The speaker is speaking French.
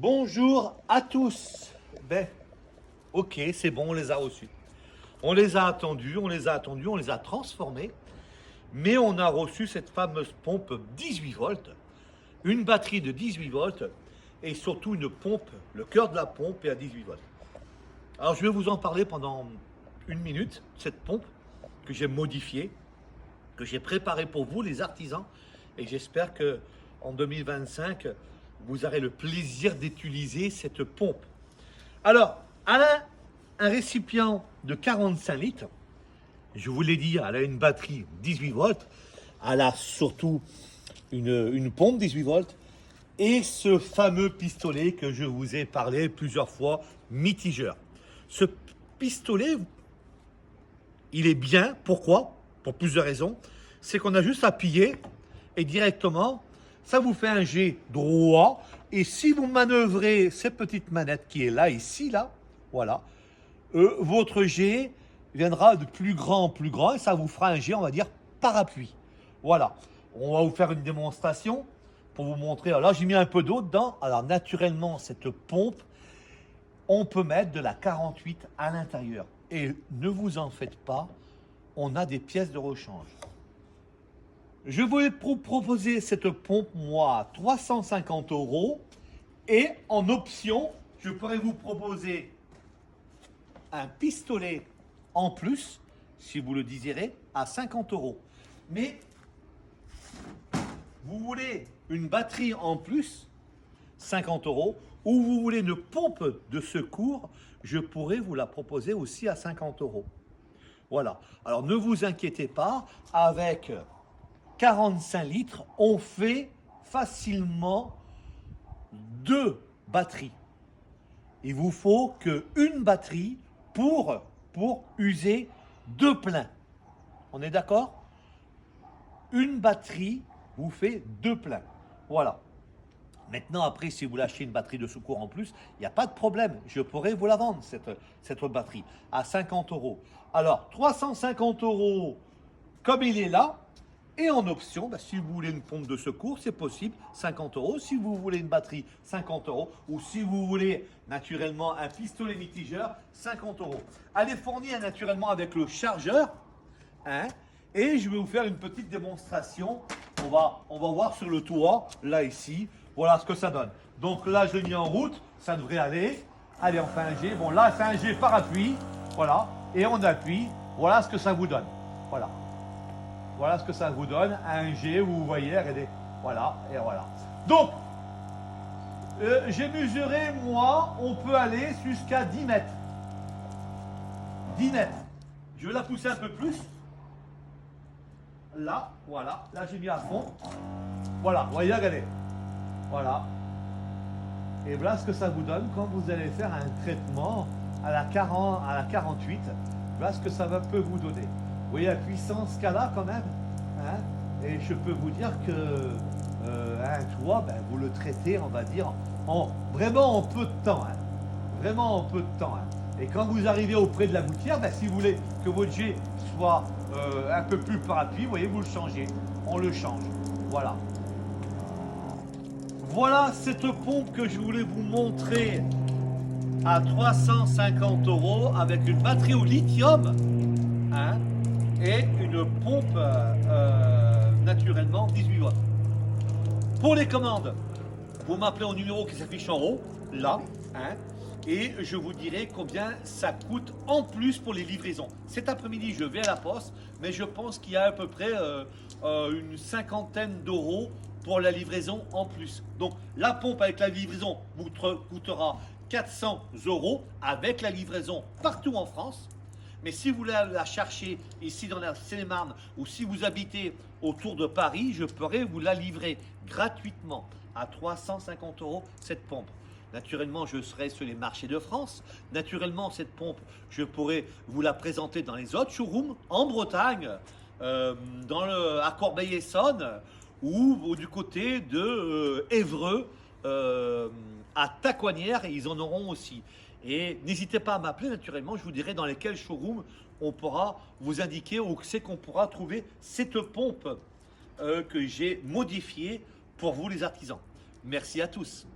Bonjour à tous. Ok, c'est bon, on les a reçus. On les a attendus, on les a transformés, mais on a reçu cette fameuse pompe 18 volts, une batterie de 18 volts et surtout une pompe, le cœur de la pompe est à 18 volts. Alors je vais vous en parler pendant une minute, cette pompe que j'ai modifiée, que j'ai préparée pour vous les artisans, et j'espère que en 2025, vous aurez le plaisir d'utiliser cette pompe. Alors, elle a un récipient de 45 litres. Je vous l'ai dit, elle a une batterie 18 volts. Elle a surtout une pompe 18 volts. Et ce fameux pistolet que je vous ai parlé plusieurs fois, mitigeur. Ce pistolet, il est bien. Pourquoi? Pour plusieurs raisons. C'est qu'on a juste à appuyer et directement, ça vous fait un jet droit. Et si vous manœuvrez cette petite manette qui est là, ici, là, voilà, votre jet viendra de plus grand en plus grand et ça vous fera un jet, on va dire, par appui. Voilà. On va vous faire une démonstration pour vous montrer. Alors là, j'ai mis un peu d'eau dedans. Alors naturellement, cette pompe, on peut mettre de la 48 à l'intérieur. Et ne vous en faites pas, on a des pièces de rechange. Je voulais proposer cette pompe, moi, à 350 € et en option, je pourrais vous proposer un pistolet en plus, si vous le désirez, à 50 €. Mais vous voulez une batterie en plus, 50 €, ou vous voulez une pompe de secours, je pourrais vous la proposer aussi à 50 €. Voilà. Alors ne vous inquiétez pas, avec 45 litres, on fait facilement 2 batteries. Il vous faut qu'une batterie pour user 2 pleins. On est d'accord? Une batterie vous fait 2 pleins. Voilà. Maintenant, après, si vous lâchez une batterie de secours en plus, il n'y a pas de problème. Je pourrais vous la vendre, cette batterie, à 50 €. Alors, 350 € comme il est là. Et en option, si vous voulez une pompe de secours, c'est possible, 50 €. Si vous voulez une batterie, 50 €. Ou si vous voulez naturellement un pistolet mitigeur, 50 €. Elle est fournie naturellement avec le chargeur. Et je vais vous faire une petite démonstration. On va voir sur le toit, là, ici. Voilà ce que ça donne. Donc là, je l'ai mis en route. Ça devrait aller. Allez, on fait un G. Bon, là, c'est un G par appui. Voilà. Et on appuie. Voilà ce que ça vous donne. Voilà. Voilà ce que ça vous donne, un G où vous voyez, regardez, voilà, et voilà. Donc, j'ai mesuré, moi, on peut aller jusqu'à 10 mètres. 10 mètres. Je vais la pousser un peu plus. Là, voilà, là j'ai mis à fond. Voilà, vous voyez, regardez. Voilà. Et voilà ce que ça vous donne quand vous allez faire un traitement à la 48. Voilà ce que ça peut vous donner. Vous voyez la puissance qu'elle a quand même, et je peux vous dire que un toit, vous le traitez, on va dire, vraiment en peu de temps, vraiment en peu de temps. Et quand vous arrivez auprès de la gouttière, si vous voulez que votre jet soit un peu plus par appui, vous voyez, vous le changez, on le change, voilà. Voilà cette pompe que je voulais vous montrer à 350 € avec une batterie au lithium, et une pompe naturellement 18 watts. Pour les commandes, vous m'appelez au numéro qui s'affiche en haut, là, et je vous dirai combien ça coûte en plus pour les livraisons. Cet après-midi, je vais à la poste, mais je pense qu'il y a à peu près une cinquantaine d'euros pour la livraison en plus. Donc la pompe avec la livraison vous coûtera 400 € avec la livraison partout en France. Mais si vous voulez la chercher ici dans la Seine-et-Marne ou si vous habitez autour de Paris, je pourrais vous la livrer gratuitement à 350 € cette pompe. Naturellement, je serai sur les marchés de France. Naturellement, cette pompe, je pourrais vous la présenter dans les autres showrooms en Bretagne, à Corbeil-Essonnes ou du côté de Évreux, à Tacoinières, et ils en auront aussi. Et n'hésitez pas à m'appeler, naturellement, je vous dirai dans lesquels showrooms on pourra vous indiquer où c'est qu'on pourra trouver cette pompe que j'ai modifiée pour vous les artisans. Merci à tous.